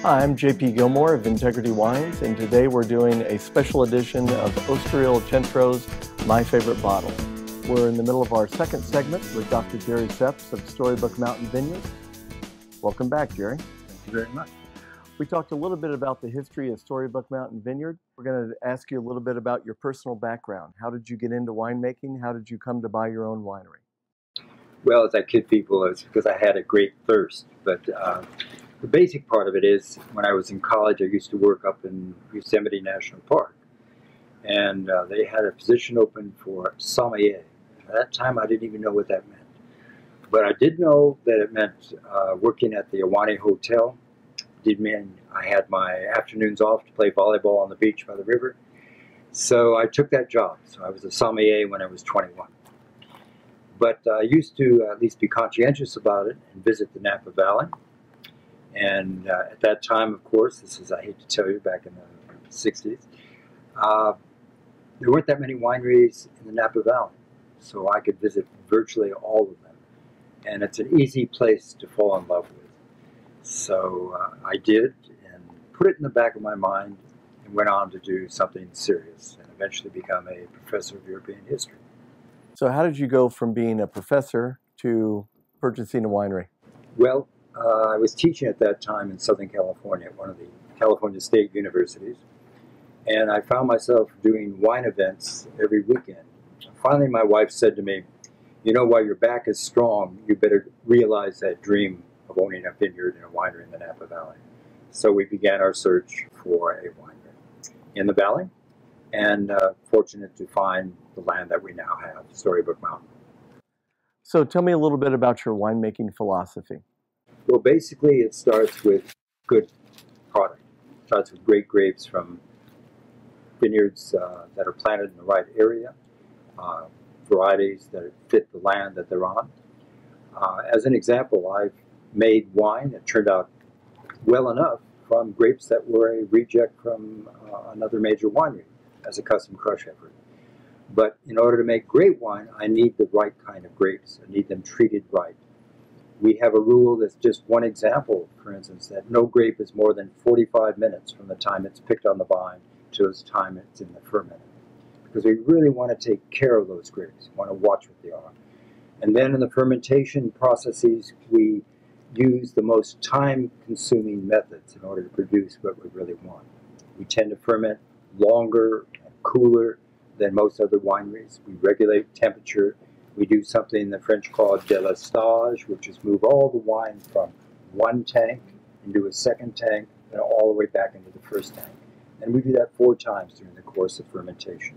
Hi, I'm JP Gilmore of Integrity Wines, and today we're doing a special edition of Osteria Il Centro's My Favorite Bottle. We're in the middle of our second segment with Dr. Jerry Seps of Storybook Mountain Vineyard. Welcome back, Jerry. Thank you very much. We talked a little bit about the history of Storybook Mountain Vineyard. We're going to ask you a little bit about your personal background. How did you get into winemaking? How did you come to buy your own winery? Well, as I kid people, it's because I had a great thirst. But the basic part of it is, when I was in college, I used to work up in Yosemite National Park. And they had a position open for sommelier. At that time, I didn't even know what that meant. But I did know that it meant working at the Ahwahnee Hotel. Did mean I had my afternoons off to play volleyball on the beach by the river. So I took that job. So I was a sommelier when I was 21. But I used to at least be conscientious about it and visit the Napa Valley. And at that time, of course, this is, I hate to tell you, back in the 60s, there weren't that many wineries in the Napa Valley. So I could visit virtually all of them. And it's an easy place to fall in love with. So I did, and put it in the back of my mind, and went on to do something serious, and eventually become a professor of European history. So how did you go from being a professor to purchasing a winery? Well, I was teaching at that time in Southern California at one of the California State Universities, and I found myself doing wine events every weekend. Finally, my wife said to me, you know, while your back is strong, you better realize that dream of owning a vineyard and a winery in the Napa Valley. So we began our search for a winery in the valley, and fortunate to find the land that we now have, Storybook Mountain. So tell me a little bit about your winemaking philosophy. Well, basically it starts with good product. It starts with great grapes from vineyards that are planted in the right area, varieties that fit the land that they're on. As an example, I've made wine that turned out well enough from grapes that were a reject from another major winery as a custom crush effort. But in order to make great wine, I need the right kind of grapes. I need them treated right. We have a rule that's just one example, for instance, that no grape is more than 45 minutes from the time it's picked on the vine to the time it's in the ferment. Because we really want to take care of those grapes. We want to watch what they are. And then in the fermentation processes, we use the most time-consuming methods in order to produce what we really want. We tend to ferment longer and cooler than most other wineries. We regulate temperature. We do something the French call délestage, which is move all the wine from one tank into a second tank and all the way back into the first tank. And we do that 4 times during the course of fermentation.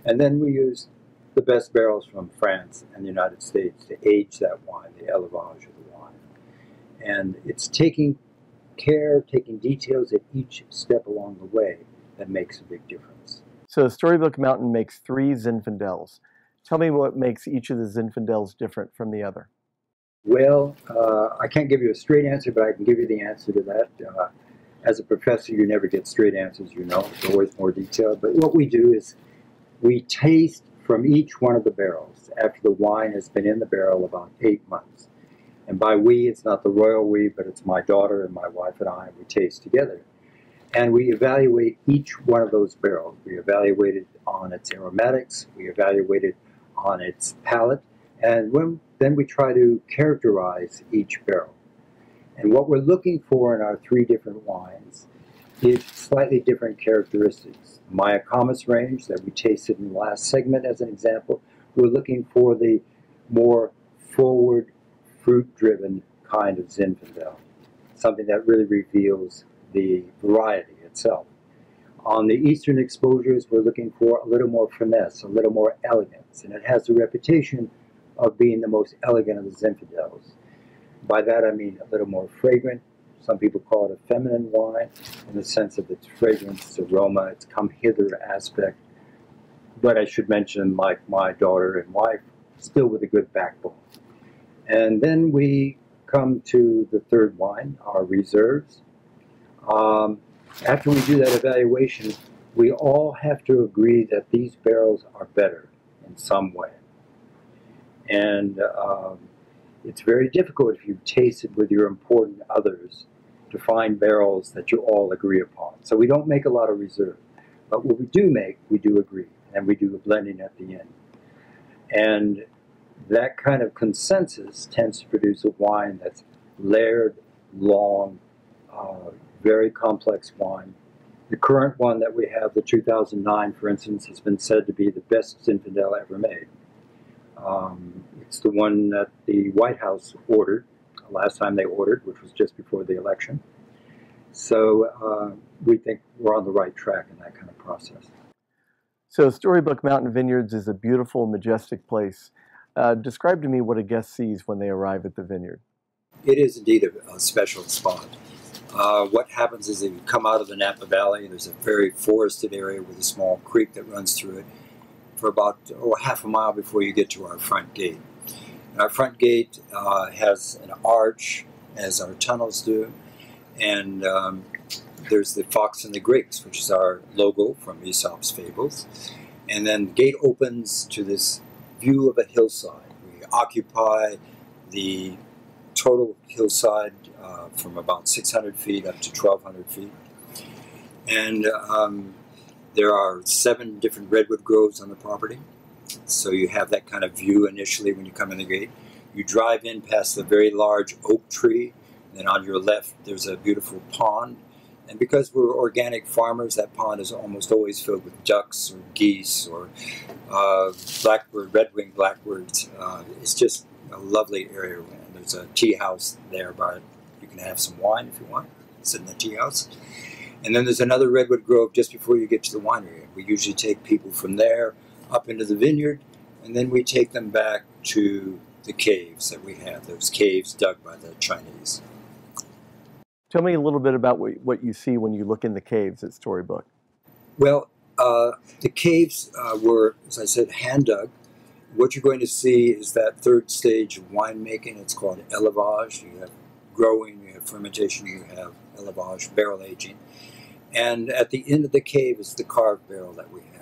And then we use the best barrels from France and the United States to age that wine, the élevage of the wine. And it's taking care, taking details at each step along the way that makes a big difference. So Storybook Mountain makes 3 zinfandels. Tell me what makes each of the zinfandels different from the other. Well, I can't give you a straight answer, but I can give you the answer to that. As a professor, you never get straight answers, you know. It's always more detailed. But what we do is we taste from each one of the barrels after the wine has been in the barrel about 8 months. And by we, it's not the royal we, but it's my daughter and my wife and I. We taste together. And we evaluate each one of those barrels. We evaluate it on its aromatics. We evaluate it on its palate. And then we try to characterize each barrel. And what we're looking for in our 3 different wines is slightly different characteristics. Mayacamas range that we tasted in the last segment as an example, we're looking for the more forward, fruit-driven kind of Zinfandel, something that really reveals the variety itself. On the eastern exposures, we're looking for a little more finesse, a little more elegance, and it has the reputation of being the most elegant of the Zinfandels. By that I mean a little more fragrant. Some people call it a feminine wine in the sense of its fragrance, its aroma, its come-hither aspect. But I should mention, like my daughter and wife, still with a good backbone. And then we come to the 3rd wine, our reserves. After we do that evaluation, we all have to agree that these barrels are better in some way. And it's very difficult if you taste it with your important others to find barrels that you all agree upon. So we don't make a lot of reserve. But what we do make, we do agree. And we do a blending at the end. And that kind of consensus tends to produce a wine that's layered, long, very complex wine. The current one that we have, the 2009, for instance, has been said to be the best Zinfandel ever made. It's the one that the White House ordered, last time they ordered, which was just before the election. So we think we're on the right track in that kind of process. So Storybook Mountain Vineyards is a beautiful, majestic place. Describe to me what a guest sees when they arrive at the vineyard. It is indeed a special spot. What happens is that you come out of the Napa Valley, there's a very forested area with a small creek that runs through it for about half a mile before you get to our front gate. And our front gate has an arch, as our tunnels do, and there's the fox and the grapes, which is our logo from Aesop's Fables. And then the gate opens to this view of a hillside. We occupy the total hillside from about 600 feet up to 1,200 feet. And there are 7 different redwood groves on the property. So you have that kind of view initially when you come in the gate. You drive in past the very large oak tree. And then on your left, there's a beautiful pond. And because we're organic farmers, that pond is almost always filled with ducks or geese or blackbird, red-winged blackbirds. It's just a lovely area. And there's a tea house there, but you can have some wine if you want. Sit in the tea house. And then there's another redwood grove just before you get to the winery. We usually take people from there up into the vineyard, and then we take them back to the caves that we have, those caves dug by the Chinese. Tell me a little bit about what you see when you look in the caves at Storybook. Well, the caves were, as I said, hand dug. What you're going to see is that third stage of winemaking. It's called élevage. You have growing, you have fermentation, you have élevage, barrel aging. And at the end of the cave is the carved barrel that we have.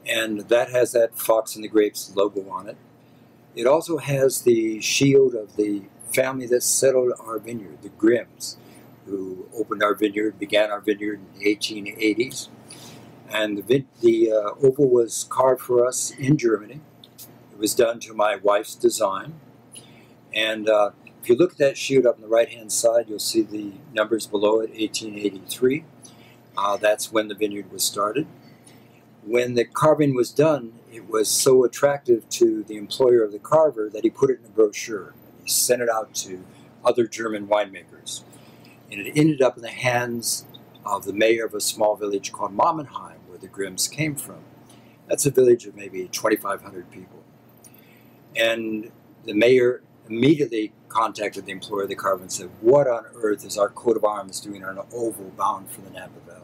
And that has that Fox and the Grapes logo on it. It also has the shield of the family that settled our vineyard, the Grimms, who opened our vineyard, began our vineyard in the 1880s. And the oval was carved for us in Germany. It was done to my wife's design. And if you look at that shield up on the right-hand side, you'll see the numbers below it, 1883. That's when the vineyard was started. When the carving was done, it was so attractive to the employer of the carver that he put it in a brochure. He sent it out to other German winemakers. And it ended up in the hands of the mayor of a small village called Mamenheim, where the Grimms came from. That's a village of maybe 2,500 people. And the mayor immediately contacted the employer of the carver and said, what on earth is our coat of arms doing on an oval bound for the Napa Valley?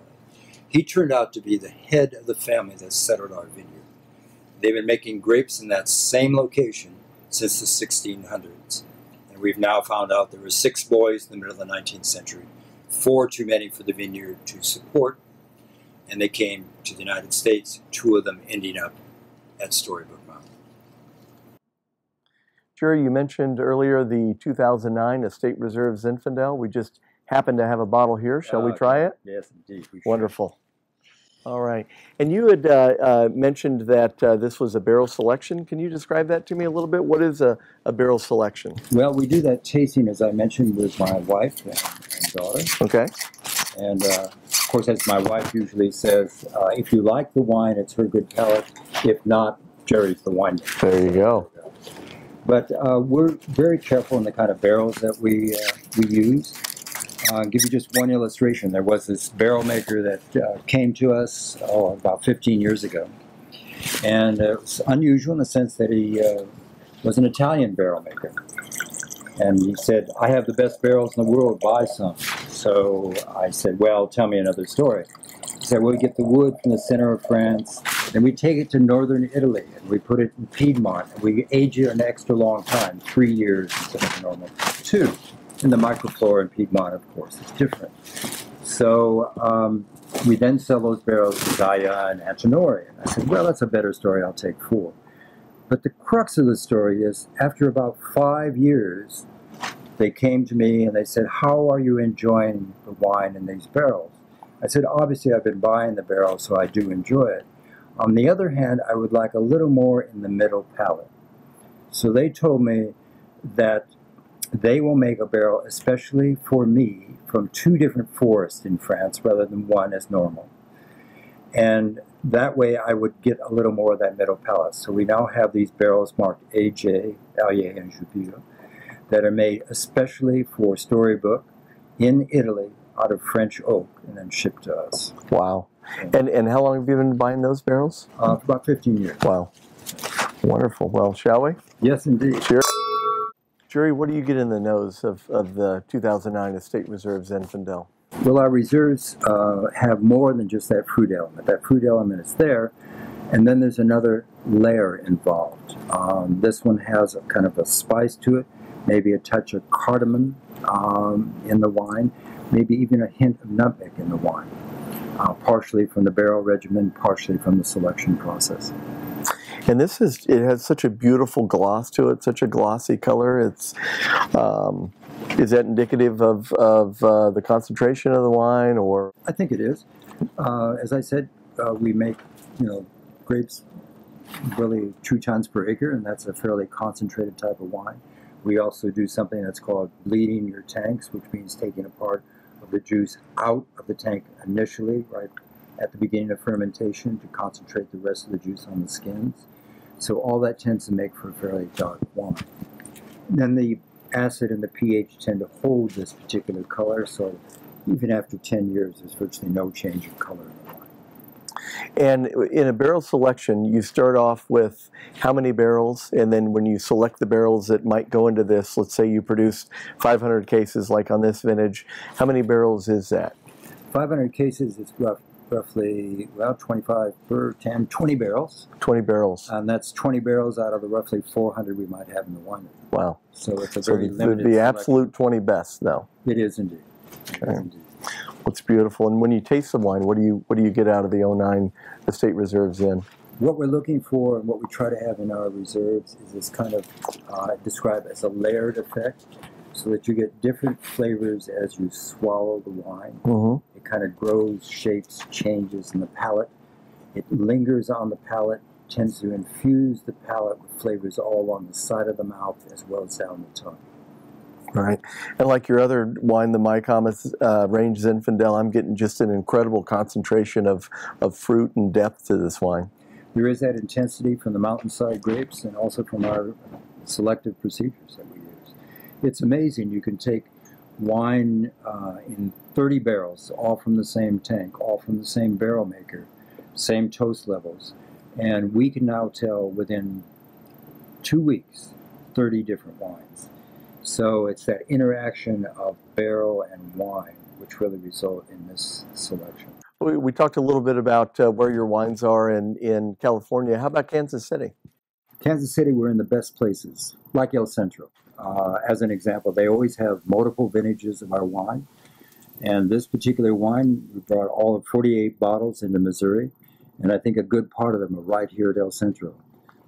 He turned out to be the head of the family that settled our vineyard. They've been making grapes in that same location since the 1600s. And we've now found out there were 6 boys in the middle of the 19th century, 4 too many for the vineyard to support, and they came to the United States, 2 of them ending up at Storybook Mountain. Jerry, you mentioned earlier the 2009 Estate Reserve Zinfandel. We just happen to have a bottle here. Shall we try it? Yes, indeed. Wonderful. All right. And you had mentioned that this was a barrel selection. Can you describe that to me a little bit? What is a barrel selection? Well, we do that tasting, as I mentioned, with my wife and daughter. Okay. And, of course, as my wife usually says, if you like the wine, it's her good palate. If not, Jerry's the winemaker. There you go. But we're very careful in the kind of barrels that we use. I'll give you just one illustration. There was this barrel maker that came to us about 15 years ago. And it was unusual in the sense that he was an Italian barrel maker. And he said, I have the best barrels in the world, buy some. So I said, well, tell me another story. He said, well, we get the wood from the center of France, then we take it to northern Italy, and we put it in Piedmont, and we age it an extra long time, 3 years instead of the normal 2. And the microflora in Piedmont, of course, is different. So we then sell those barrels to Gaia and Antinori. And I said, well, that's a better story, I'll take 4. But the crux of the story is, after about 5 years, they came to me and they said, how are you enjoying the wine in these barrels? I said, obviously I've been buying the barrels, so I do enjoy it. On the other hand, I would like a little more in the middle palate. So they told me that they will make a barrel especially for me from 2 different forests in France rather than one as normal. And that way I would get a little more of that middle palate. So we now have these barrels marked AJ, Allier, and Jupiter that are made especially for Storybook in Italy out of French oak and then shipped to us. Wow. And how long have you been buying those barrels? For about 15 years. Wow. Wonderful. Well, shall we? Yes, indeed. Cheers. Jerry, what do you get in the nose of the 2009 Estate Reserve Zinfandel? Well, our reserves have more than just that fruit element. That fruit element is there, and then there's another layer involved. This one has a kind of a spice to it, maybe a touch of cardamom in the wine, maybe even a hint of nutmeg in the wine, partially from the barrel regimen, partially from the selection process. And it has such a beautiful gloss to it, such a glossy color. It's, is that indicative of the concentration of the wine, or? I think it is. As I said, we make, grapes really 2 tons per acre, and that's a fairly concentrated type of wine. We also do something that's called bleeding your tanks, which means taking a part of the juice out of the tank initially, right at the beginning of fermentation, to concentrate the rest of the juice on the skins. So all that tends to make for a fairly dark wine. Then the acid and the pH tend to hold this particular color, so even after 10 years, there's virtually no change in color in the wine. And in a barrel selection, you start off with how many barrels, and then when you select the barrels that might go into this, let's say you produce 500 cases like on this vintage, how many barrels is that? 500 cases is roughly, well, 25 per 10, 20 barrels. 20 barrels. And that's 20 barrels out of the roughly 400 we might have in the winery. Wow. So it's a very limited the selection. absolute 20 best, though. It is indeed. It is indeed. It's beautiful. And when you taste the wine, what do you get out of the 09 Estate Reserve Zin? What we're looking for and what we try to have in our reserves is this kind of described as a layered effect, so that you get different flavors as you swallow the wine. Mm-hmm. It kind of grows, shapes, changes in the palate. It lingers on the palate, tends to infuse the palate with flavors all along the side of the mouth as well as down the tongue. Right. And like your other wine, the Mycomus range Zinfandel, I'm getting just an incredible concentration of fruit and depth to this wine. There is that intensity from the mountainside grapes and also from our selective procedures that we use. It's amazing. You can take wine in 30 barrels, all from the same tank, all from the same barrel maker, same toast levels, and we can now tell within 2 weeks 30 different wines. So it's that interaction of barrel and wine which really result in this selection. We talked a little bit about where your wines are in California. How about Kansas City? Kansas City, we're in the best places, like El Centro. As an example, they always have multiple vintages of our wine. And this particular wine, we brought all of 48 bottles into Missouri. And I think a good part of them are right here at El Centro.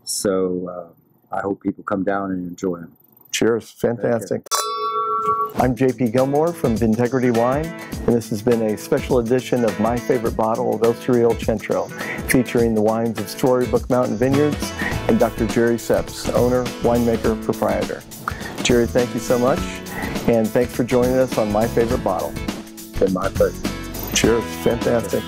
So I hope people come down and enjoy them. Cheers. Fantastic. I'm JP Gilmore from VineyardHD Wine, and this has been a special edition of My Favorite Bottle of Osteria IL Centro, featuring the wines of Storybook Mountain Vineyards and Dr. Jerry Seps, owner, winemaker, proprietor. Jerry, thank you so much, and thanks for joining us on My Favorite Bottle. It's been my pleasure. Cheers. Fantastic.